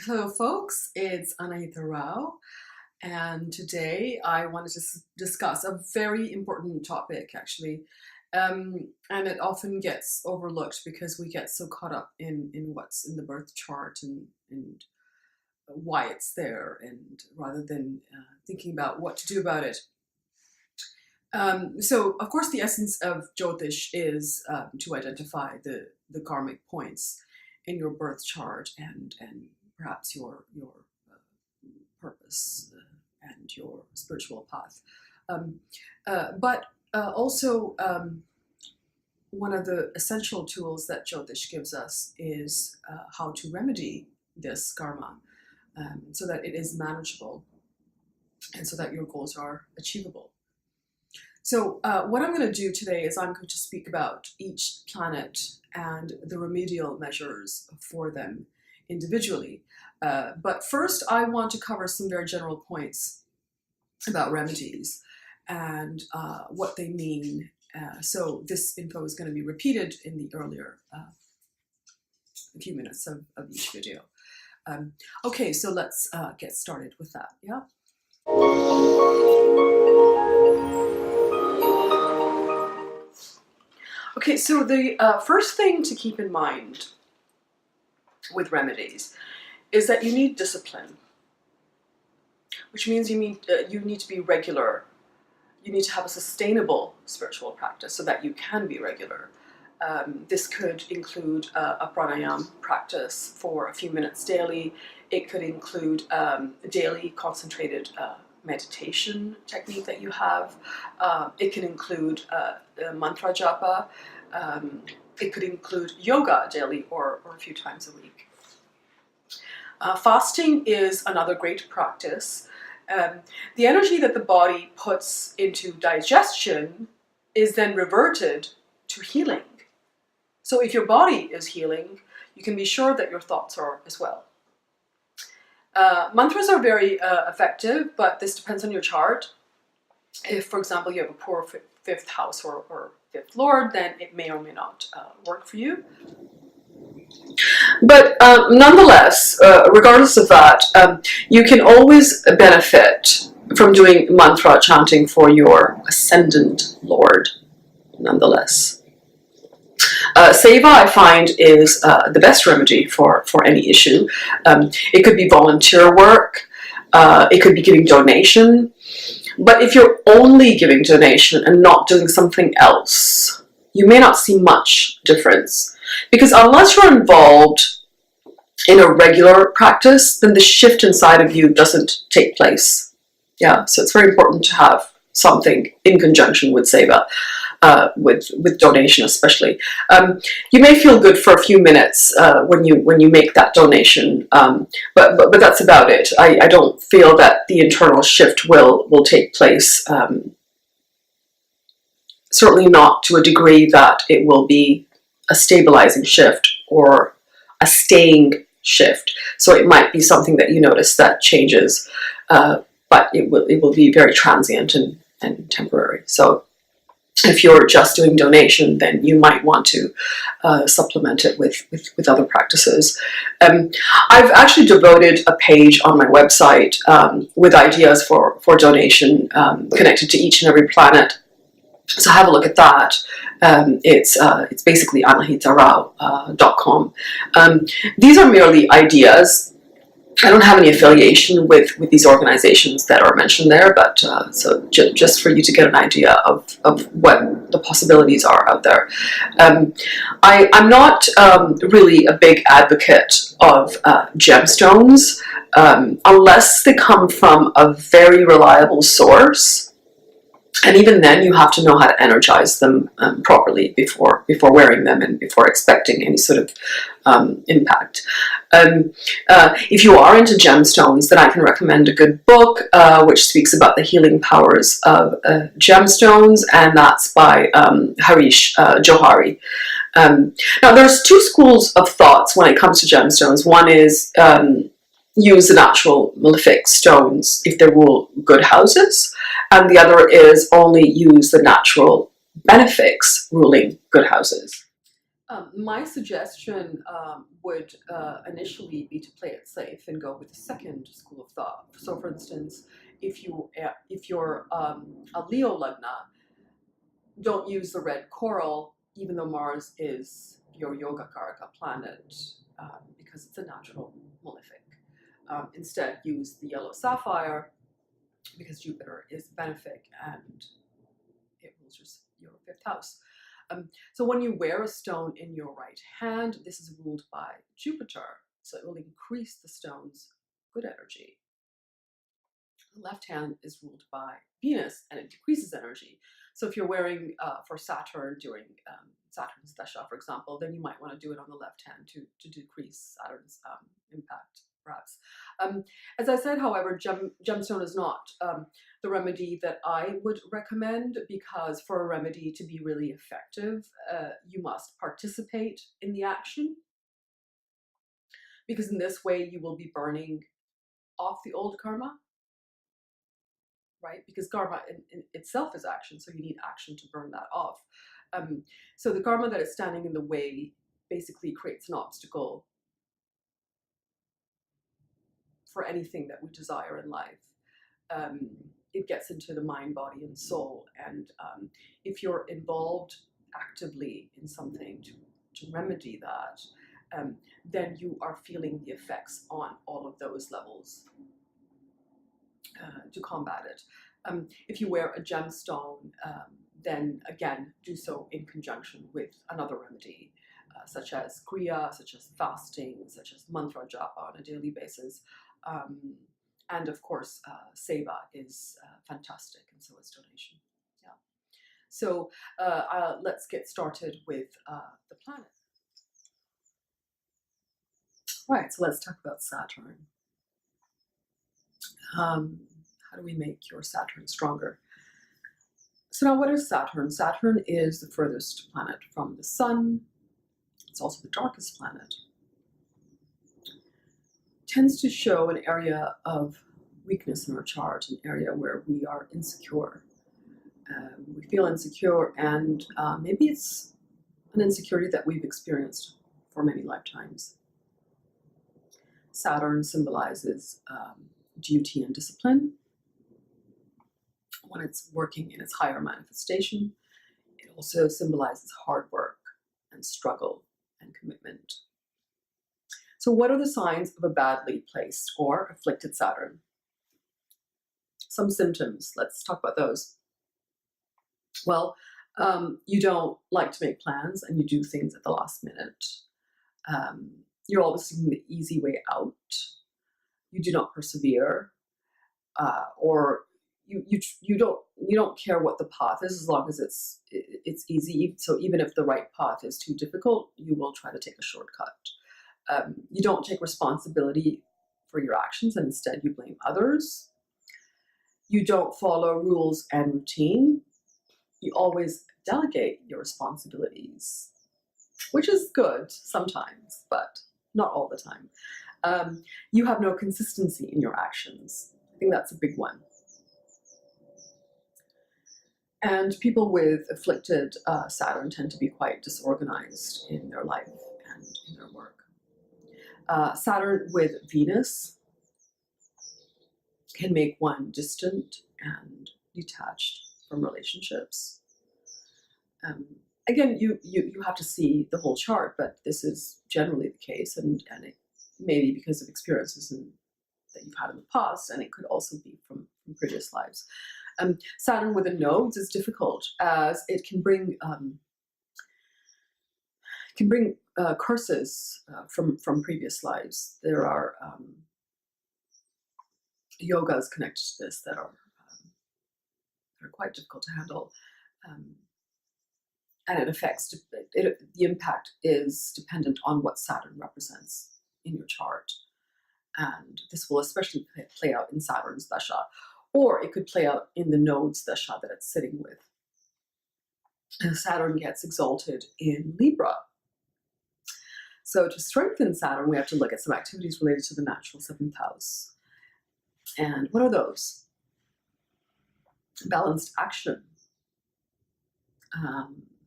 Hello folks, it's Anahita Rao, and today I wanted to discuss a very important topic actually, and it often gets overlooked because we get so caught up in what's in the birth chart and why it's there, and rather than thinking about what to do about it. So of course the essence of Jyotish is to identify the karmic points in your birth chart and perhaps your purpose and your spiritual path. But also one of the essential tools that Jyotish gives us is how to remedy this karma so that it is manageable and so that your goals are achievable. So what I'm going to do today is I'm going to speak about each planet and the remedial measures for them individually. But first I want to cover some very general points about remedies and what they mean. So this info is going to be repeated in the earlier few minutes of each video. Okay, so let's get started with that, yeah? Okay, so the first thing to keep in mind with remedies is that you need discipline, which means you need to be regular. You need to have a sustainable spiritual practice so that you can be regular. This could include a pranayama practice for a few minutes daily. It could include daily concentrated meditation technique that you have. It can include mantra japa. It could include yoga daily or a few times a week. Fasting is another great practice. The energy that the body puts into digestion is then reverted to healing. So if your body is healing, you can be sure that your thoughts are as well. Mantras are very effective, but this depends on your chart. If, for example, you have a poor fifth house or fifth lord, then it may or may not work for you. But nonetheless, regardless of that, you can always benefit from doing mantra chanting for your ascendant lord, nonetheless. Seva, I find, is the best remedy for any issue. It could be volunteer work, it could be giving donation, but if you're only giving donation and not doing something else, you may not see much difference. Because unless you're involved in a regular practice, then the shift inside of you doesn't take place. Yeah, so it's very important to have something in conjunction with seva. With donation especially. You may feel good for a few minutes when you make that donation, but that's about it. I don't feel that the internal shift will take place. Certainly not to a degree that it will be a stabilizing shift or a staying shift. So it might be something that you notice that changes, but it will be very transient and temporary. So if you're just doing donation, then you might want to supplement it with other practices. I've actually devoted a page on my website with ideas for donation connected to each and every planet. So have a look at that. It's basically anahitarao.com. These are merely ideas. I don't have any affiliation with these organizations that are mentioned there, but so just for you to get an idea of what the possibilities are out there. I'm not really a big advocate of gemstones unless they come from a very reliable source. And even then, you have to know how to energize them properly before wearing them and before expecting any sort of impact. If you are into gemstones, then I can recommend a good book which speaks about the healing powers of gemstones, and that's by Harish Johari. Now, there's two schools of thoughts when it comes to gemstones. One is use the natural malefic stones if they rule good houses, and the other is only use the natural benefics ruling good houses. My suggestion would initially be to play it safe and go with the second school of thought. So, for instance, if you're a Leo lagna, don't use the red coral, even though Mars is your yoga karaka planet, because it's a natural malefic. Instead, use the yellow sapphire because Jupiter is benefic and it rules your fifth house. So when you wear a stone in your right hand, this is ruled by Jupiter, so it will increase the stone's good energy. The left hand is ruled by Venus, and it decreases energy. So if you're wearing for Saturn during Saturn's dasha, for example, then you might want to do it on the left hand to decrease Saturn's impact, perhaps. As I said, however, gemstone is not the remedy that I would recommend, because for a remedy to be really effective, you must participate in the action, because in this way you will be burning off the old karma. Right? Because karma in itself is action, so you need action to burn that off. So the karma that is standing in the way basically creates an obstacle for anything that we desire in life. It gets into the mind, body, and soul. And if you're involved actively in something to remedy that, then you are feeling the effects on all of those levels. To combat it. If you wear a gemstone, then again, do so in conjunction with another remedy, such as kriya, such as fasting, such as mantra japa on a daily basis. And of course, seva is fantastic, and so is donation. Yeah. So let's get started with the planet. Right, so let's talk about Saturn. How do we make your Saturn stronger? So now, what is Saturn? Saturn is the furthest planet from the Sun. It's also the darkest planet. It tends to show an area of weakness in our chart, an area where we are insecure. We feel insecure, and maybe it's an insecurity that we've experienced for many lifetimes. Saturn symbolizes duty and discipline. When it's working in its higher manifestation, it also symbolizes hard work and struggle and commitment. So what are the signs of a badly placed or afflicted Saturn? Some symptoms, let's talk about those. Well, you don't like to make plans and you do things at the last minute. You're always seeking the easy way out. You do not persevere, or you don't care what the path is, as long as it's easy. So even if the right path is too difficult, you will try to take a shortcut. You don't take responsibility for your actions, and instead you blame others. You don't follow rules and routine. You always delegate your responsibilities, which is good sometimes, but not all the time. You have no consistency in your actions. I think that's a big one. And people with afflicted Saturn tend to be quite disorganized in their life and in their work. Saturn with Venus can make one distant and detached from relationships. Again, you have to see the whole chart, but this is generally the case, and it may be because of experiences that you've had in the past, and it could also be from previous lives. Saturn with the nodes is difficult, as it can bring curses from previous lives. There are yogas connected to this that are quite difficult to handle, and it affects. The impact is dependent on what Saturn represents in your chart, and this will especially play out in Saturn's dasha, or it could play out in the nodes dasha that it's sitting with. And Saturn gets exalted in Libra. So to strengthen Saturn, we have to look at some activities related to the natural seventh house. And what are those? Balanced action.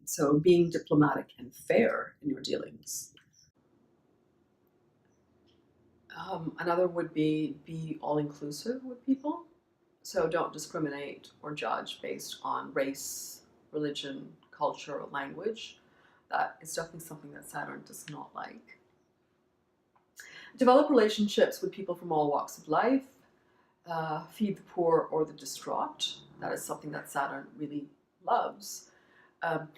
So being diplomatic and fair in your dealings. Another would be all-inclusive with people. So don't discriminate or judge based on race, religion, culture, or language. That is definitely something that Saturn does not like. Develop relationships with people from all walks of life. Feed the poor or the distraught. That is something that Saturn really loves.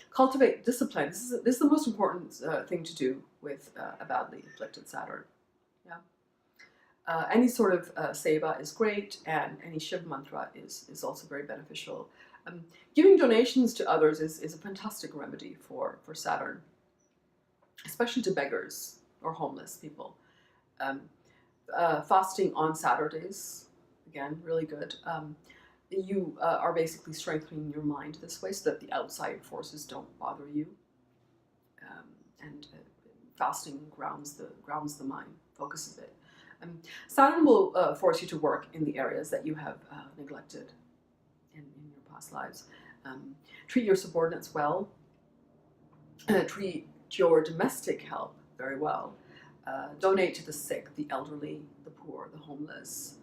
Cultivate discipline. This is the most important thing to do with a badly afflicted Saturn. Yeah. Any sort of seva is great, and any Shiv mantra is also very beneficial. Giving donations to others is a fantastic remedy for Saturn, especially to beggars or homeless people. Fasting on Saturdays, again, really good. You are basically strengthening your mind this way so that the outside forces don't bother you. And fasting grounds the mind, focuses it. Saturn will force you to work in the areas that you have neglected in your past lives. Treat your subordinates well. Treat your domestic help very well. Donate to the sick, the elderly, the poor, the homeless,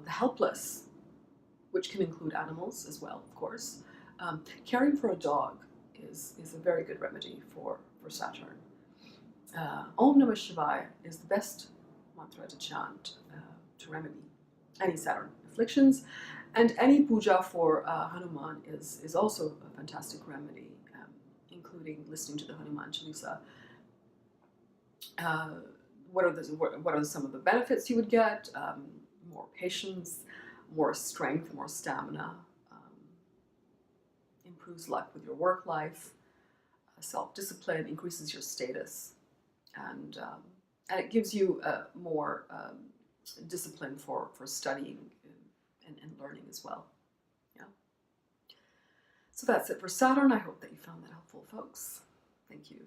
the helpless, which can include animals as well, of course. Caring for a dog is a very good remedy for Saturn. Om Namah Shivaya is the best mantra to chant to remedy any Saturn afflictions, and any puja for Hanuman is also a fantastic remedy, including listening to the Hanuman Chalisa. What are some of the benefits you would get? More patience, more strength, more stamina, improves luck with your work life, self-discipline, increases your status, and it gives you more discipline for studying and learning as well. Yeah. So that's it for Saturn. I hope that you found that helpful, folks. Thank you.